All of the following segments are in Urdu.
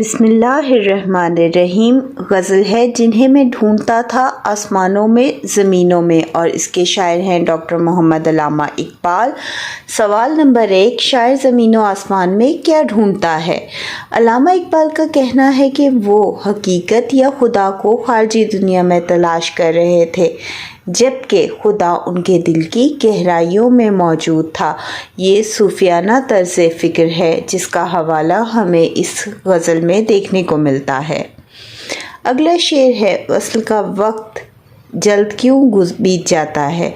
بسم اللہ الرحمن الرحیم۔ غزل ہے جنہیں میں ڈھونڈتا تھا آسمانوں میں زمینوں میں، اور اس کے شاعر ہیں ڈاکٹر محمد علامہ اقبال۔ سوال نمبر 1، شاعر زمین و آسمان میں کیا ڈھونڈتا ہے؟ علامہ اقبال کا کہنا ہے کہ وہ حقیقت یا خدا کو خارجی دنیا میں تلاش کر رہے تھے، جبکہ خدا ان کے دل کی گہرائیوں میں موجود تھا۔ یہ صوفیانہ طرز فکر ہے جس کا حوالہ ہمیں اس غزل میں دیکھنے کو ملتا ہے۔ اگلا شعر ہے، وصل کا وقت جلد کیوں بیت جاتا ہے؟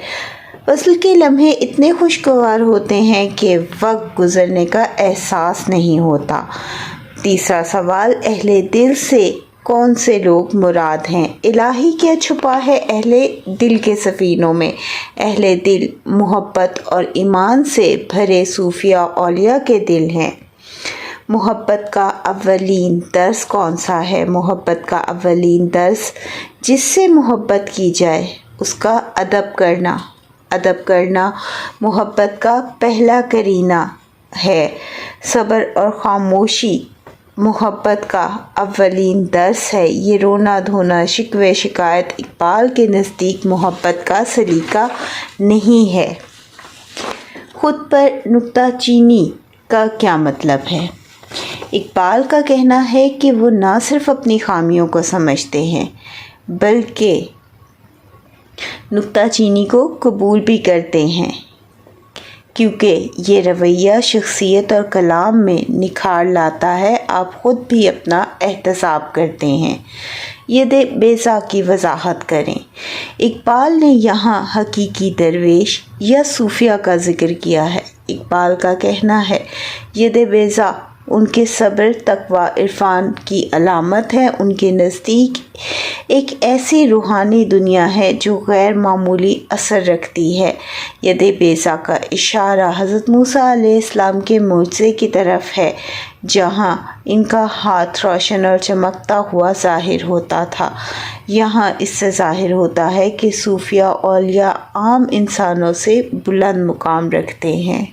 وصل کے لمحے اتنے خوشگوار ہوتے ہیں کہ وقت گزرنے کا احساس نہیں ہوتا۔ تیسرا سوال، اہل دل سے کون سے لوگ مراد ہیں؟ الہی کیا چھپا ہے اہل دل کے سفینوں میں؟ اہل دل محبت اور ایمان سے بھرے صوفیہ اولیاء کے دل ہیں۔ محبت کا اولین درس کون سا ہے؟ محبت کا اولین درس جس سے محبت کی جائے اس کا ادب کرنا۔ ادب کرنا محبت کا پہلا کرینہ ہے۔ صبر اور خاموشی محبت کا اولین درس ہے۔ یہ رونا دھونا شکوے شکایت اقبال کے نزدیک محبت کا سلیقہ نہیں ہے۔ خود پر نکتہ چینی کا کیا مطلب ہے؟ اقبال کا کہنا ہے کہ وہ نہ صرف اپنی خامیوں کو سمجھتے ہیں بلکہ نکتہ چینی کو قبول بھی کرتے ہیں، کیونکہ یہ رویہ شخصیت اور کلام میں نکھار لاتا ہے۔ آپ خود بھی اپنا احتساب کرتے ہیں۔ ید بیضا کی وضاحت کریں۔ اقبال نے یہاں حقیقی درویش یا صوفیہ کا ذکر کیا ہے۔ اقبال کا کہنا ہے، ید بیضا ان کے صبر، تقویٰ، عرفان کی علامت ہے۔ ان کے نزدیک ایک ایسی روحانی دنیا ہے جو غیر معمولی اثر رکھتی ہے۔ ید بیضا کا اشارہ حضرت موسیٰ علیہ السلام کے معجزے کی طرف ہے، جہاں ان کا ہاتھ روشن اور چمکتا ہوا ظاہر ہوتا تھا۔ یہاں اس سے ظاہر ہوتا ہے کہ صوفیہ اولیاء عام انسانوں سے بلند مقام رکھتے ہیں۔